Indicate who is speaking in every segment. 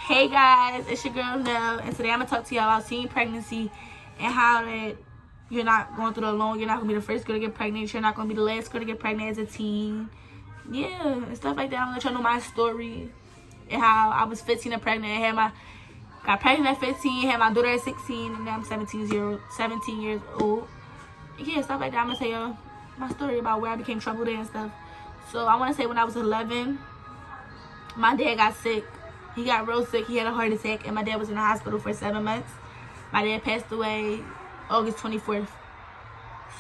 Speaker 1: Hey guys, it's your girl Nell, and today I'm gonna talk to y'all about teen pregnancy and how that you're not going through it alone. You're not gonna be the first girl to get pregnant. You're not gonna be the last girl to get pregnant as a teen. Yeah, and stuff like that. I'm gonna let y'all know my story and how I was 15 and pregnant. And got pregnant at 15, had my daughter at 16, and now I'm 17 years old. Yeah, stuff like that. I'm gonna tell y'all my story about where I became troubled and stuff. So I wanna say when I was 11, my dad got sick. He got real sick. He had a heart attack, and my dad was in the hospital for 7 months. My dad passed away August 24th.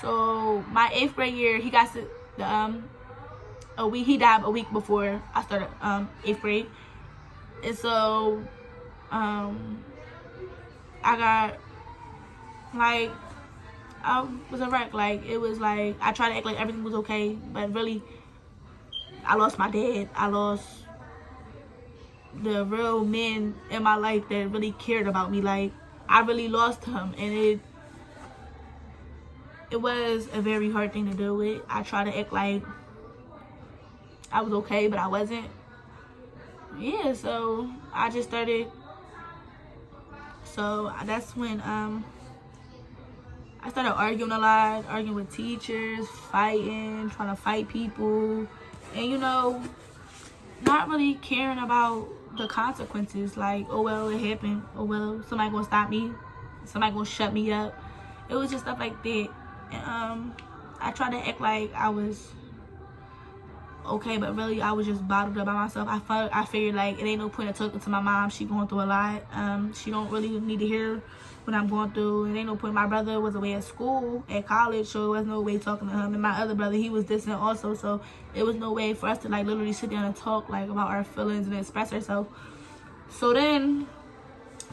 Speaker 1: So my 8th grade year, he got sick. He died a week before I started 8th grade, and so I got like I was a wreck. Like it was like I tried to act like everything was okay, but really I lost my dad. I lost the real men in my life that really cared about me. Like I really lost him, and it was a very hard thing to deal with. I tried to act like I was okay, but I wasn't. Yeah, so I just started. So that's when I started arguing a lot, arguing with teachers, fighting, trying to fight people, and not really caring about the consequences. Like, oh well, it happened. Oh well, somebody gonna stop me. Somebody gonna shut me up. It was just stuff like that. And I tried to act like I was okay, but really I was just bottled up by myself. I figured like it ain't no point in talking to my mom. She going through a lot. She don't really need to hear what I'm going through. And ain't no point. My brother was away at school, at college, so there was no way talking to him. And my other brother, he was distant also, so it was no way for us to like literally sit down and talk like about our feelings and express ourselves. So then,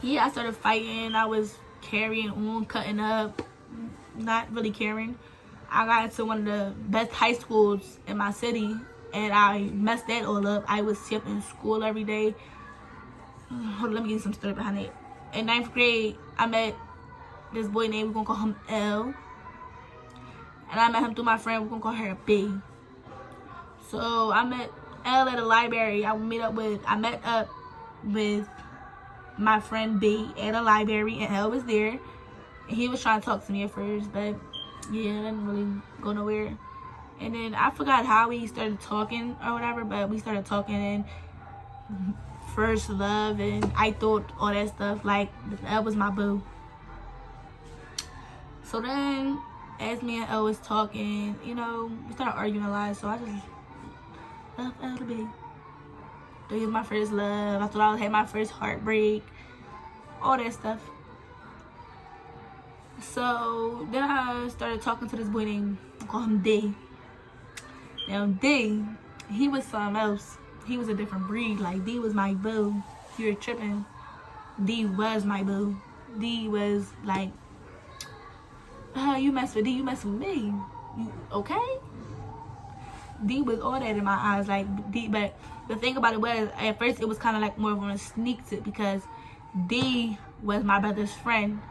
Speaker 1: yeah, I started fighting. I was carrying on, cutting up, not really caring. I got into one of the best high schools in my city, and I messed that all up. I was skipping school every day. Hold on, let me give you some story behind it. In 9th grade, I met this boy named, we're gonna call him L. And I met him through my friend, we're gonna call her B. So I met L at a library. I met up with my friend B at a library, and L was there. And he was trying to talk to me at first, but yeah, it didn't really go nowhere. And then I forgot how we started talking or whatever, but we started talking and first love, and I thought all that stuff, like that was my boo. So then as me and Elle was talking, we started arguing a lot, so I just left Elle to be. He was my first love. I thought I had my first heartbreak, all that stuff. So then I started talking to this boy named, I call him D. Now D, he was something else. He was a different breed. Like D was my boo. You're tripping. D was my boo. D was like, you mess with D, you mess with me. You okay? D was all that in my eyes, like D. But the thing about it was, at first it was kind of like more of a sneak tip because D was my brother's friend.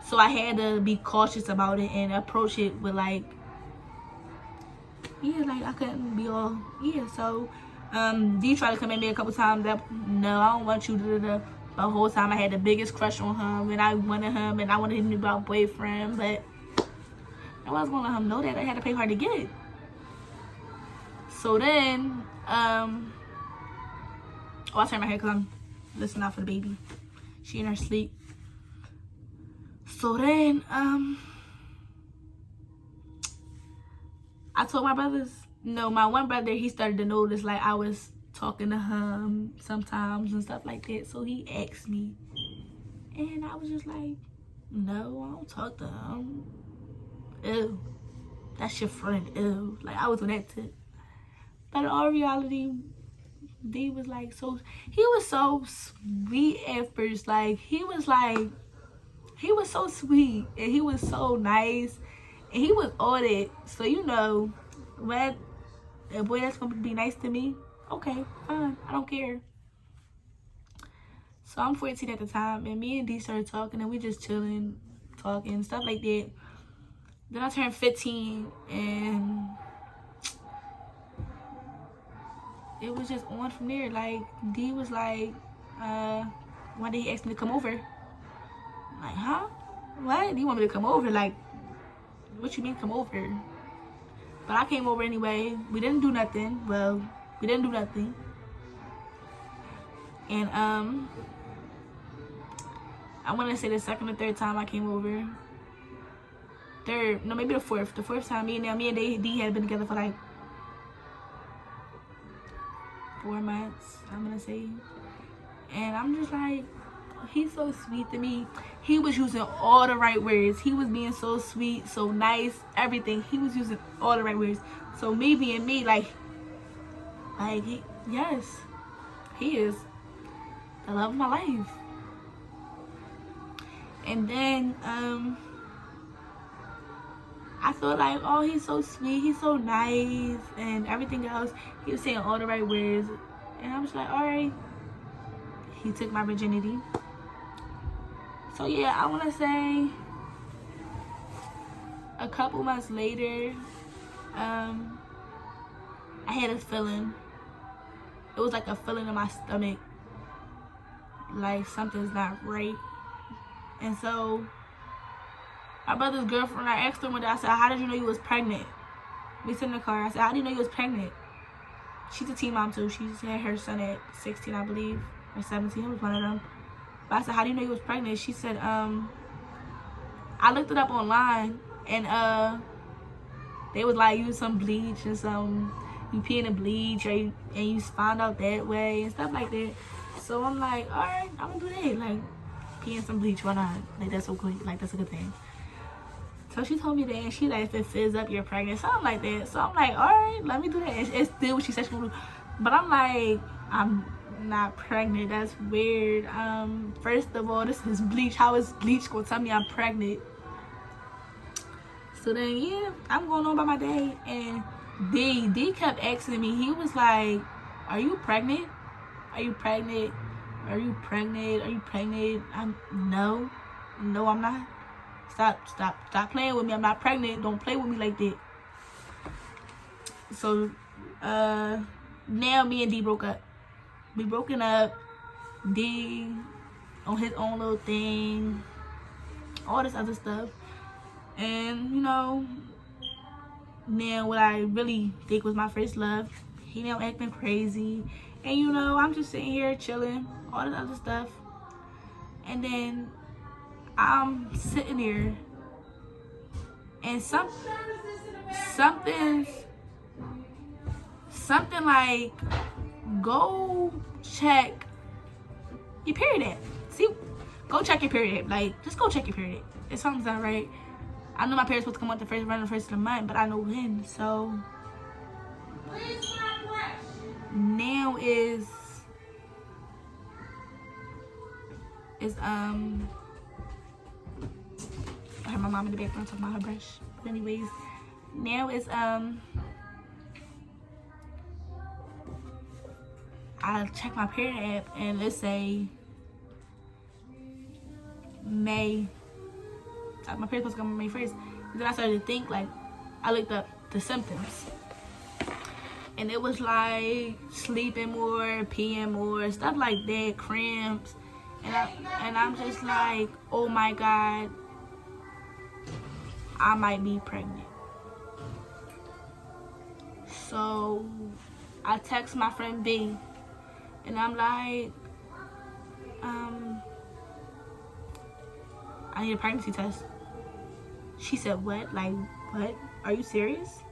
Speaker 1: So I had to be cautious about it and approach it with like, yeah, like I couldn't be all, yeah. So D tried to come at me a couple times. No, I don't want you to. The whole time I had the biggest crush on him, and I wanted him, and I wanted him to be my boyfriend, but I wasn't gonna let him know that. I had to pay hard to get it. So then, I turned my head because I'm listening out for the baby. She in her sleep. So then, I told my brothers. No, my one brother, he started to notice like I was talking to him sometimes and stuff like that. So he asked me, and I was just like, no, I don't talk to him. Ew, that's your friend. Ew, like I was on that tip. But in all reality, D was like he was so sweet at first. Like he was so sweet, and he was so nice, and he was all that. So when a boy that's gonna be nice to me, okay, fine, I don't care. So I'm 14 at the time, and me and D started talking, and we just chilling, talking, stuff like that. Then I turned 15, and it was just on from there. Like D was like, one day he asked me to come over. I'm like, huh? What? You want me to come over? Like, what you mean come over? But I came over anyway. We didn't do nothing. Well, we didn't do nothing. And I want to say the second or third time I came over. Third, no, maybe the fourth. The fourth time, me and D had been together for like 4 months, I'm gonna say. And I'm just like, he's so sweet to me. He was using all the right words. He was being so sweet, so nice, everything. He was using all the right words. So me being me, yes, he is the love of my life. And then I felt like, oh, he's so sweet, he's so nice, and everything else. He was saying all the right words, and I was like, all right. He took my virginity. So yeah, I want to say a couple months later, I had a feeling. It was like a feeling in my stomach, like something's not right. And so my brother's girlfriend, I asked her one day, I said, how did you know you was pregnant? We sit in the car. I said, how do you know you was pregnant? She's a teen mom too. She had her son at 16, I believe, or 17. It was one of them. But I said, how do you know you was pregnant? She said, I looked it up online, and they was like, use some bleach and some, you pee in the bleach, and you found out that way and stuff like that. So I'm like, all right, I'm gonna do that. Like, pee in some bleach, why not? Like, that's so good. Like, that's a good thing. So she told me that, and she like, if it fills up, you're pregnant, something like that. So I'm like, all right, let me do that. It's still what she said she would do. But I'm like, I'm not pregnant. That's weird. First of all, this is bleach. How is bleach gonna tell me I'm pregnant? So then, yeah, I'm going on by my day, and D kept asking me. He was like, are you pregnant? Are you pregnant? Are you pregnant? Are you pregnant? No, I'm not. Stop playing with me. I'm not pregnant. Don't play with me like that. So, now me and D broke up. We broken up. D on his own little thing. All this other stuff. And, you know, now what I really think was my first love, he now acting crazy. And, you know, I'm just sitting here chilling. All this other stuff. And then I'm sitting there, and something like, go check your period app. See, go check your period app. Like, just go check your period app. If something's not right. I know my period's supposed to come out the first of the month, but I know when. So now I heard my mom in the background talking about her brush. But anyways, now it's I check my period app, and let's say May. My period's supposed to come on May 1st. And then I started to think, like, I looked up the symptoms, and it was like sleeping more, peeing more, stuff like that, cramps, and I'm just like, oh my God, I might be pregnant. So I text my friend B, and I'm like, I need a pregnancy test. She said, what? Like, what? Are you serious?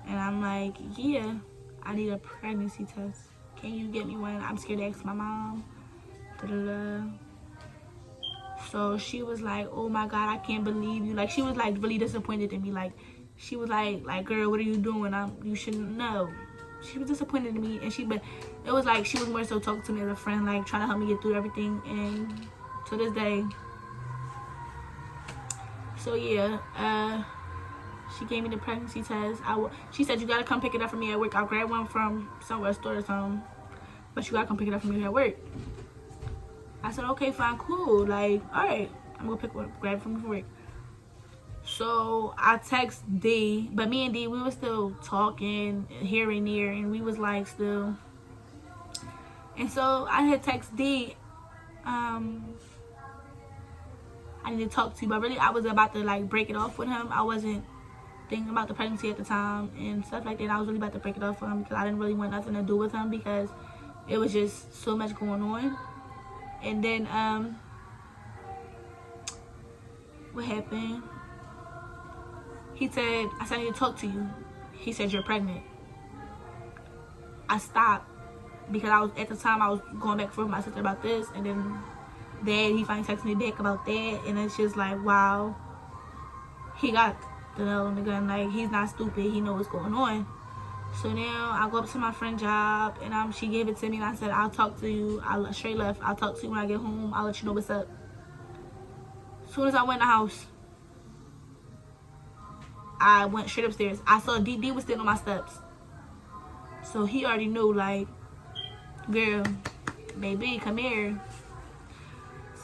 Speaker 1: And I'm like, yeah, I need a pregnancy test. Can you get me one? I'm scared to ask my mom. Da-da-da. So she was like, oh my God, I can't believe you. Like, she was like really disappointed in me. Like, she was like, girl, what are you doing? You shouldn't know. She was disappointed in me, but it was like she was more so talking to me as a friend, like trying to help me get through everything. And to this day, so yeah, she gave me the pregnancy test. She said, you gotta come pick it up for me at work. I'll grab one from somewhere, store or something, but you gotta come pick it up for me at work. I said, okay, fine, cool. Like, all right, I'm gonna grab it from me from work. So I text D, but me and D, we were still talking here and there, and we was like still And so I had text D, I need to talk to you. But really, I was about to like break it off with him. I wasn't thinking about the pregnancy at the time and stuff like that. I was really about to break it off with him because I didn't really want nothing to do with him because it was just so much going on. And then what happened? He said, I said, I need to talk to you. He said, you're pregnant. I stopped because I was, at the time, I was going back and forth with my sister about this. And then he finally texted me back about that. And it's just like, wow, he got the nail on the gun. Like, he's not stupid. He knows what's going on. So now I go up to my friend's job, and she gave it to me, and I said, I'll talk to you. I straight left. I'll talk to you when I get home. I'll let you know what's up. As soon as I went in the house, I went straight upstairs. I saw D was sitting on my steps. So he already knew, like, girl, baby, come here.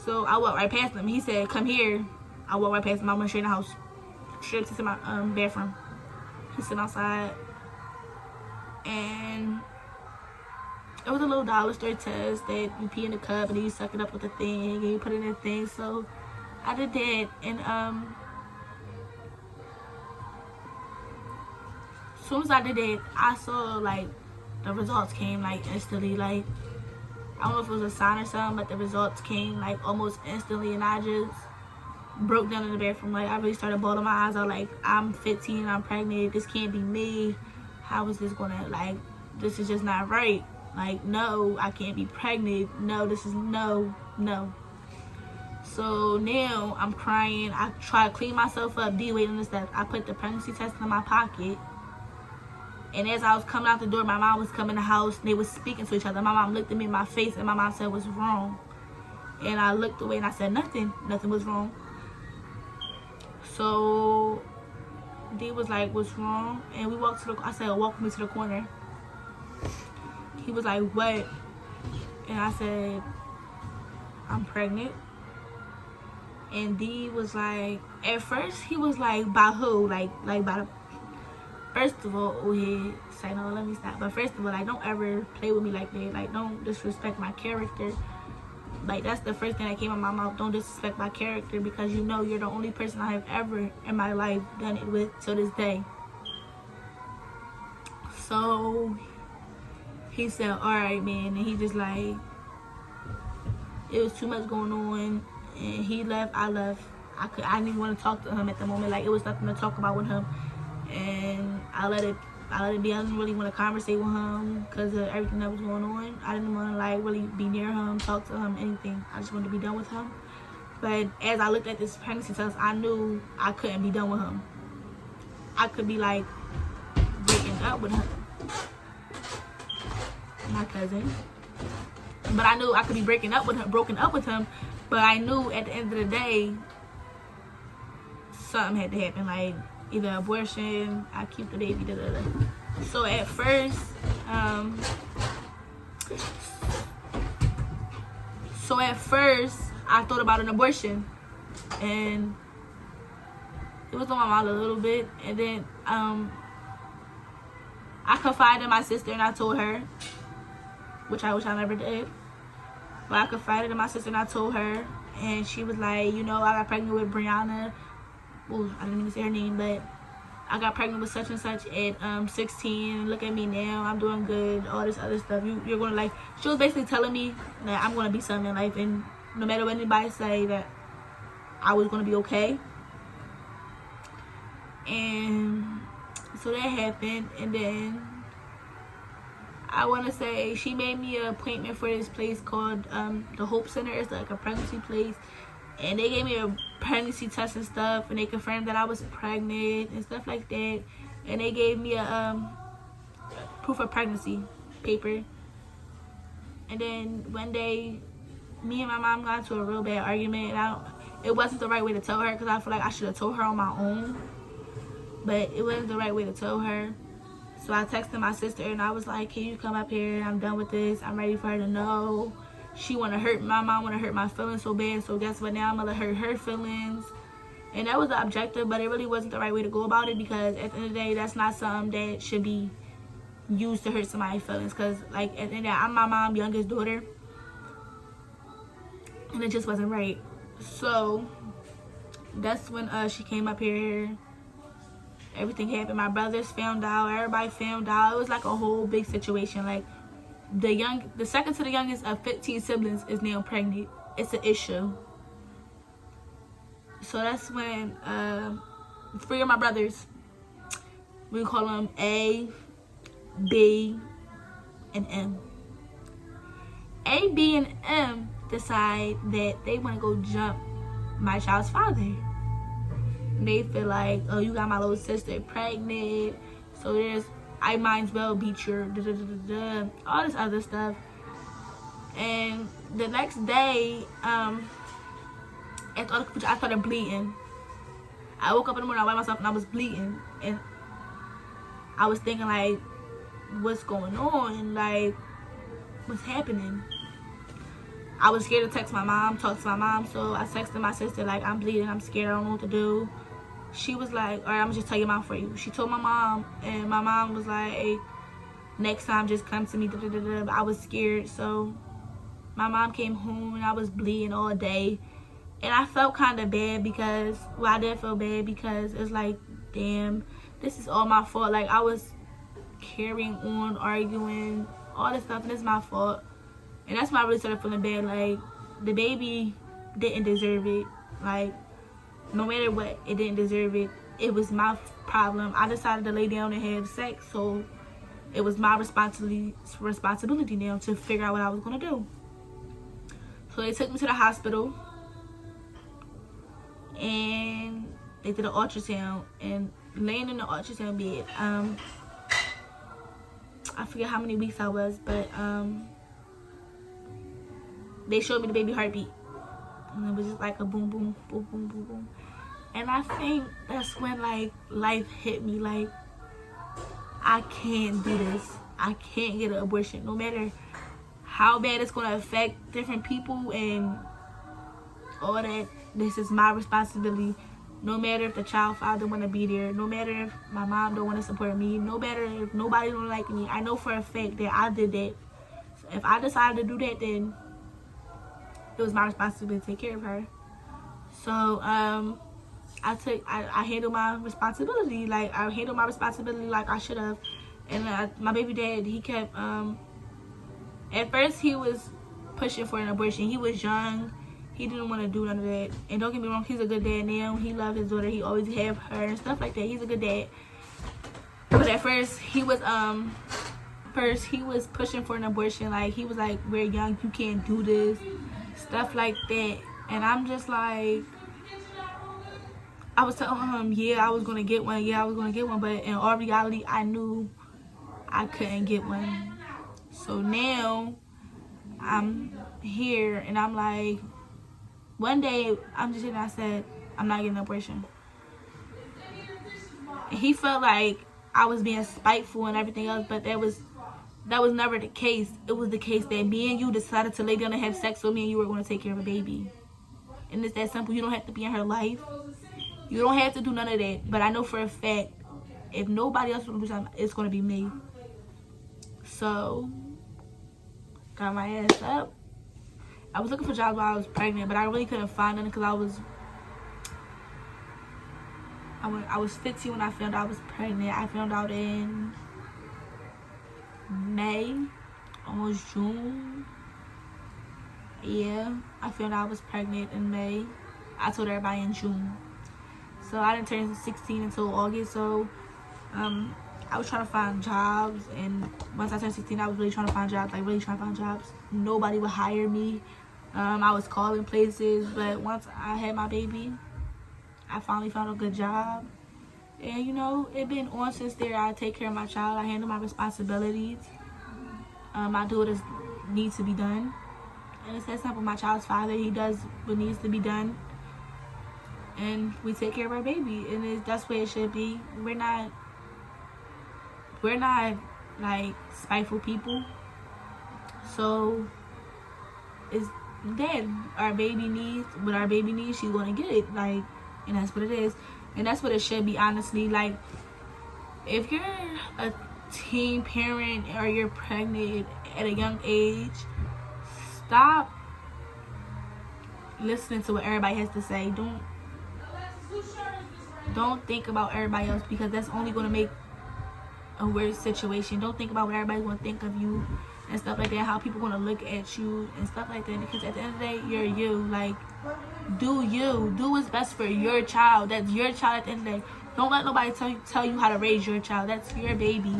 Speaker 1: So I walked right past him. He said, come here. I walked right past him. I went straight in the house. Straight to my bathroom. He's sitting outside. And it was a little dollar store test that you pee in the cup and then you suck it up with a thing and you put it in a thing. So I did that, and as soon as I did that, I saw like the results came like instantly. Like, I don't know if it was a sign or something, but the results came like almost instantly, and I just broke down in the bathroom. Like, I really started bawling my eyes out. Like, I'm 15, I'm pregnant, this can't be me. How is this gonna, like, this is just not right. Like, no, I can't be pregnant. No, this is no. So now I'm crying. I try to clean myself up, D waiting on the steps. I put the pregnancy test in my pocket. And as I was coming out the door, my mom was coming in the house. They was speaking to each other. My mom looked at me in my face, and my mom said, what's wrong? And I looked away, and I said, nothing. Nothing was wrong. So D was like, what's wrong? And we walked to the, I said, walk me to the corner. He was like, what? And I said, I'm pregnant. And D was like, at first he was like, by who? Like by the, first of all, he said, no, let me stop. But first of all, like, don't ever play with me like that. Like, don't disrespect my character. Like, that's the first thing that came out of my mouth. Don't disrespect my character, because you know you're the only person I have ever in my life done it with to this day. So he said, all right, man. And he just like, it was too much going on. And he left, I left. I didn't even want to talk to him at the moment. Like, it was nothing to talk about with him. And I let it be. I didn't really want to conversate with him because of everything that was going on. I didn't want to like really be near him, talk to him, anything. I just wanted to be done with him. But as I looked at this pregnancy test, I knew I couldn't be done with him. I could be like breaking up with him, my cousin. But I knew I could be broken up with him. But I knew at the end of the day, something had to happen. Like, either abortion, I keep the baby, So at first, I thought about an abortion, and it was on my mind a little bit. And then I confided in my sister, and I told her, which I wish I never did. But I confided in my sister, and I told her, and she was like, you know, I got pregnant with Brianna. Well, I didn't even say her name, but I got pregnant with such and such at 16. Look at me now, I'm doing good. All this other stuff. You're gonna like. She was basically telling me that I'm gonna be something in life, and no matter what anybody say, that I was gonna be okay. And so that happened, and then I want to say she made me an appointment for this place called the Hope Center. It's like a pregnancy place. And they gave me a pregnancy test and stuff. And they confirmed that I was pregnant and stuff like that. And they gave me a proof of pregnancy paper. And then one day, me and my mom got into a real bad argument. And it wasn't the right way to tell her, because I feel like I should have told her on my own. But it wasn't the right way to tell her. So I texted my sister, and I was like, can you come up here? I'm done with this. I'm ready for her to know. She want to hurt my mom, want to hurt my feelings so bad. So guess what? Now I'm going to hurt her feelings. And that was the objective, but it really wasn't the right way to go about it, because at the end of the day, that's not something that should be used to hurt somebody's feelings. Because, like, at the end of the day, I'm my mom's youngest daughter. And it just wasn't right. So, that's when she came up here. Everything happened. My brothers found out. Everybody found out. It was like a whole big situation. Like, the second to the youngest of 15 siblings is now pregnant. It's an issue. So that's when 3 of my brothers, we call them A, B, and M. A, B, and M decide that they want to go jump my child's father. They feel like, oh, you got my little sister pregnant, so I might as well beat your all this other stuff. And the next day, I started bleeding. I woke up in the morning, I wiped myself, and I was bleeding, and I was thinking, like, what's going on? Like, what's happening? I was scared to text my mom, talk to my mom, so I texted my sister, like, I'm bleeding, I'm scared, I don't know what to do. She was like, all right, I'm gonna just tell your mom for you. She told my mom, and my mom was like, hey, next time just come to me, But I was scared, so my mom came home, and I was bleeding all day. And I felt kind of bad because, well, I did feel bad because it's like, damn, this is all my fault. Like, I was carrying on, arguing, all this stuff, and it's my fault. And that's when I really started feeling bad. Like, the baby didn't deserve it. Like, no matter what, it didn't deserve it. It was my problem. I decided to lay down and have sex, so it was my responsibility now to figure out what I was going to do. So they took me to the hospital, and they did an ultrasound, and laying in the ultrasound bed, I forget how many weeks I was, but they showed me the baby heartbeat, and it was just like a boom, boom, boom, boom, boom, boom. And I think that's when, like, life hit me. Like, I can't do this. I can't get an abortion, no matter how bad it's going to affect different people and all that. This is my responsibility. No matter if the child father want to be there, no matter if my mom don't want to support me, no matter if nobody don't like me, I know for a fact that I did that. So if I decided to do that, then it was my responsibility to take care of her. So I handled my responsibility. Like, I handled my responsibility like I should have. And my baby dad, he kept at first he was pushing for an abortion. He was young. He didn't want to do none of that. And don't get me wrong, he's a good dad now. He loves his daughter. He always have her and stuff like that. He's a good dad. But at first he was pushing for an abortion. Like, he was like, we're young, you can't do this, stuff like that. And I'm just like, I was telling him, yeah, I was gonna get one, but in all reality, I knew I couldn't get one. So now I'm here, and I'm like, one day I'm just sitting, I said, I'm not getting an abortion. And he felt like I was being spiteful and everything else, but that was never the case. It was the case that me and you decided to lay down and have sex with me, and you were going to take care of a baby. And it's that simple. You don't have to be in her life. You don't have to do none of that. But I know for a fact, if nobody else will do something, it's going to be me. So, got my ass up. I was looking for jobs while I was pregnant, but I really couldn't find any because I was 15 when I found out I was pregnant. I found out in May, almost June. Yeah, I found out I was pregnant in May. I told everybody in June. So I didn't turn 16 until August. So I was trying to find jobs, and once I turned 16, I was really trying to find jobs, Nobody would hire me. I was calling places, but once I had my baby, I finally found a good job. And, you know, it been on since there. I take care of my child. I handle my responsibilities. My daughters need to be done. And it's that simple. My child's father, he does what needs to be done. And we take care of our baby. And that's where it should be. We're not like spiteful people. So it's that our baby needs what our baby needs, she's gonna get it. Like, and that's what it is. And that's what it should be, honestly. Like, if you're a teen parent or you're pregnant at a young age, stop listening to what everybody has to say. Don't think about everybody else, because that's only going to make a worse situation. Don't think about what everybody's going to think of you and stuff like that, how people going to look at you and stuff like that, because at the end of the day, you're you. Like, do you. Do what's best for your child. That's your child at the end of the day. Don't let nobody tell you how to raise your child. That's your baby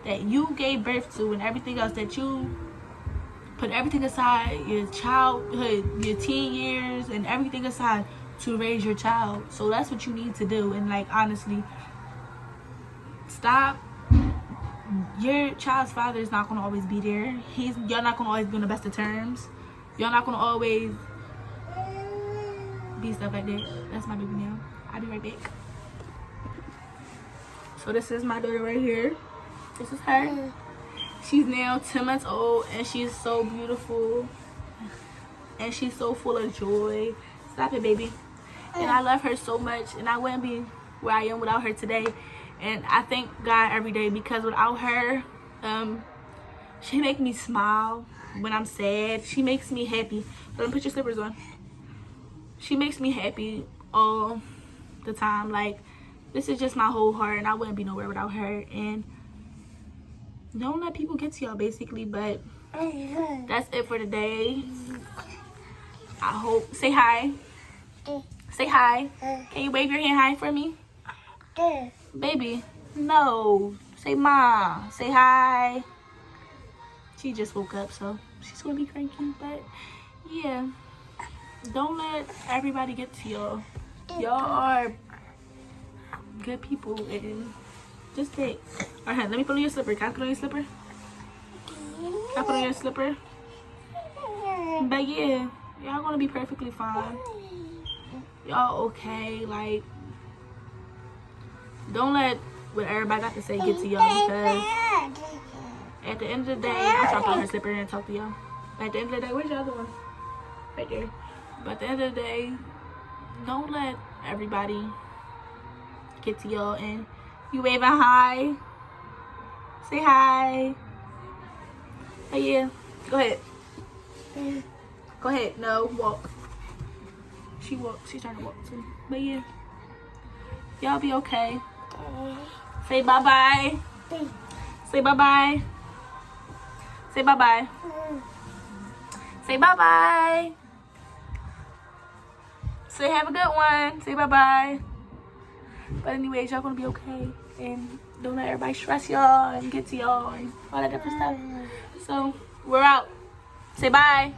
Speaker 1: that you gave birth to, and everything else that you put everything aside, your childhood, your teen years, and everything aside to raise your child. So that's what you need to do. And like, honestly, stop. Your child's father is not going to always be there. You're not going to always be on the best of terms. You're not going to always be stuff like that. That's my baby now. I'll be right back. So this is my daughter right here. This is her. She's now 10 months old, and she's so beautiful. And she's so full of joy. Stop it, baby. And I love her so much, and I wouldn't be where I am without her today. And I thank God every day, because without her, she makes me smile when I'm sad. She makes me happy. Let me put your slippers on. She makes me happy all the time. Like, this is just my whole heart, and I wouldn't be nowhere without her. And don't let people get to y'all, basically. But that's it for today. I hope. Say hi. Say hi. Can you wave your hand hi for me? Baby, no. Say ma. Say hi. She just woke up, so she's gonna be cranky. But yeah, don't let everybody get to y'all. Y'all are good people, and just take. Alright, let me put on your slipper. Can I put on your slipper? Can I put on your slipper? But yeah, y'all gonna be perfectly fine. Y'all okay. Like, don't let what everybody got to say get to y'all, because at the end of the day, I'm trying to put on her slipper and talk to y'all. At the end of the day, where's the other one? Right there. But at the end of the day, don't let everybody get to y'all. And you waving hi. Say hi. Oh yeah. Go ahead. Go ahead. No, walk. She walked. She's trying to walk too. But yeah. Y'all be okay. Say bye-bye. Say bye-bye. Say bye-bye. Say bye-bye. Say have a good one. Say bye-bye. But anyways, y'all gonna be okay. And don't let everybody stress y'all and get to y'all and all that different stuff. So, we're out. Say bye.